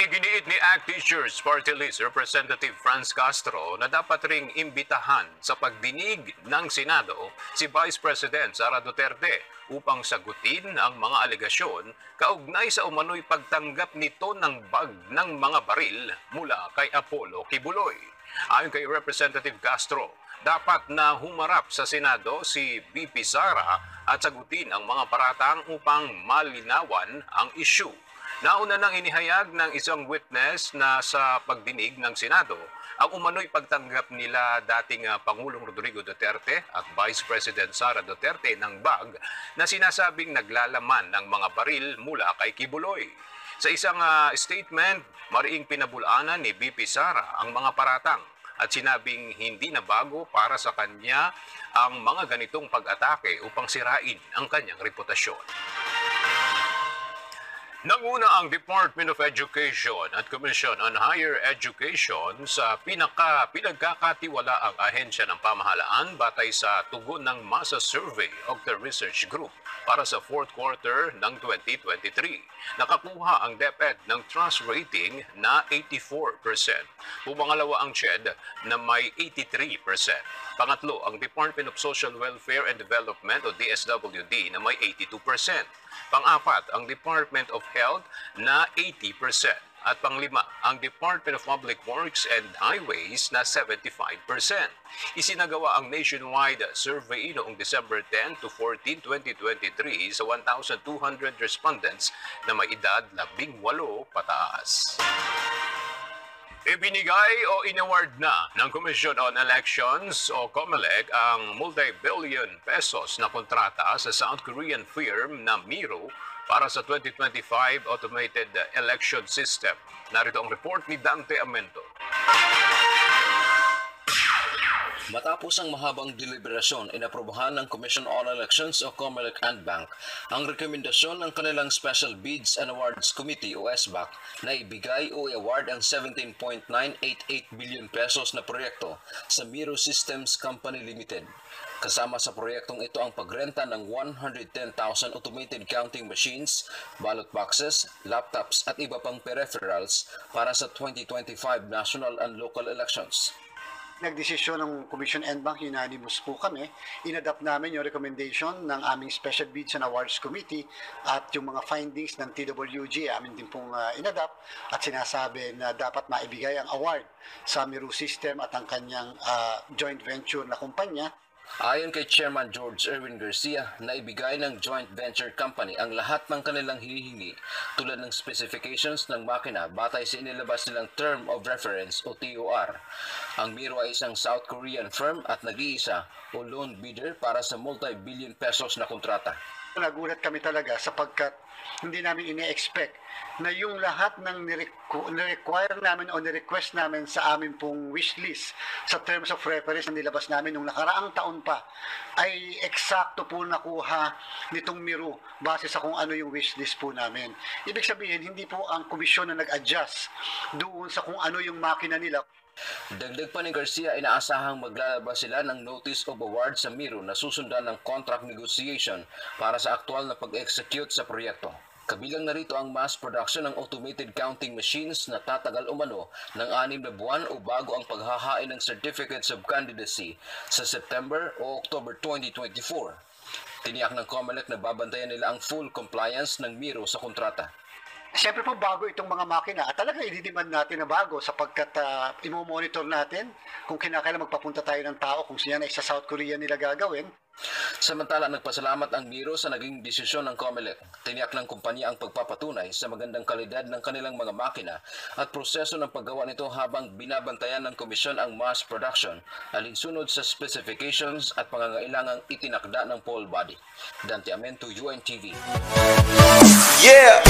Iginiit ni ACT Teachers Party List Representative Franz Castro na dapat ring imbitahan sa pagdinig ng Senado si Vice President Sara Duterte upang sagutin ang mga alegasyon kaugnay sa umano'y pagtanggap nito ng bag ng mga baril mula kay Apollo Kibuloy. Ayon kay Representative Castro, dapat na humarap sa Senado si VP Sara at sagutin ang mga paratang upang malinawan ang issue. Nauna nang inihayag ng isang witness na sa pagdinig ng Senado ang umano'y pagtanggap nila dating Pangulong Rodrigo Duterte at Vice President Sara Duterte ng bag na sinasabing naglalaman ng mga baril mula kay Kibuloy. Sa isang statement, mariing pinabulaanan ni VP Sara ang mga paratang at sinabing hindi na bago para sa kanya ang mga ganitong pag-atake upang sirain ang kanyang reputasyon. Nanguna ang Department of Education at Commission on Higher Education sa pinagkakatiwalaang ahensya ng pamahalaan batay sa tugon ng Masa Survey of the Research Group para sa fourth quarter ng 2023. Nakakuha ang DepEd ng trust rating na 84%. Pumangalawa ang CHED na may 83%. Pangatlo ang Department of Social Welfare and Development o DSWD na may 82%. Pang-apat ang Department of Health na 80%. At panglima, ang Department of Public Works and Highways na 75%. Isinagawa ang nationwide survey noong December 10 to 14, 2023 sa 1,200 respondents na may edad 18 pataas. Ibinigay o inaward na ng Commission on Elections o COMELEC ang multi-billion pesos na kontrata sa South Korean firm na Miro para sa 2025 Automated Election System. Narito ang report ni Dante Amento. Matapos ang mahabang deliberasyon, inaprobahan ng Commission on Elections o COMELEC and Bank ang rekomendasyon ng kanilang Special Bids and Awards Committee o SBAC na ibigay o i-award ang 17.988 billion pesos na proyekto sa Miro Systems Company Limited. Kasama sa proyektong ito ang pagrenta ng 110,000 automated counting machines, ballot boxes, laptops at iba pang peripherals para sa 2025 national and local elections. Nagdesisyon ng Commission and Bank, unanimous po kami. Inadapt namin yung recommendation ng aming Special Bids and Awards Committee at yung mga findings ng TWG, amin din pong inadapt at sinasabi na dapat maibigay ang award sa Miro System at ang kanyang joint venture na kumpanya. Ayon kay Chairman George Erwin Garcia, naibigay ng joint venture company ang lahat ng kanilang hinihingi tulad ng specifications ng makina batay sa inilabas nilang Term of Reference o TOR. Ang Miro ay isang South Korean firm at nag-iisa o lone bidder para sa multi-billion pesos na kontrata. Nagulat kami talaga sapagkat hindi namin ine-expect na yung lahat ng ni-require namin o ni-request namin sa amin pong wish list sa terms of reference na nilabas namin nung nakaraang taon pa ay eksakto po nakuha nitong Miro base sa kung ano yung wish list po namin. Ibig sabihin, hindi po ang komisyon na nag-adjust doon sa kung ano yung makina nila. Dagdag pa ni Garcia, inaasahang maglalabas sila ng Notice of Award sa Miro na susundan ng contract negotiation para sa aktual na pag-execute sa proyekto. Kabilang na rito ang mass production ng automated counting machines na tatagal umano ng 6 na buwan o bago ang paghahain ng Certificates of Candidacy sa September o October 2024. Tiniyak ng COMELEC na babantayan nila ang full compliance ng Miro sa kontrata. Siyempre po bago itong mga makina at talaga i-demand natin na bago sapagkat imo-monitor natin kung kinakailangan magpapunta tayo ng tao kung siya na sa South Korea nila gagawin. Samantala, nagpasalamat ang Miro sa naging desisyon ng COMELEC. Tiniyak ng kumpanya ang pagpapatunay sa magandang kalidad ng kanilang mga makina at proseso ng paggawa nito habang binabantayan ng komisyon ang mass production alinsunod sa specifications at pangangailangang itinakda ng poll body. Dante Amento, UNTV. Yeah!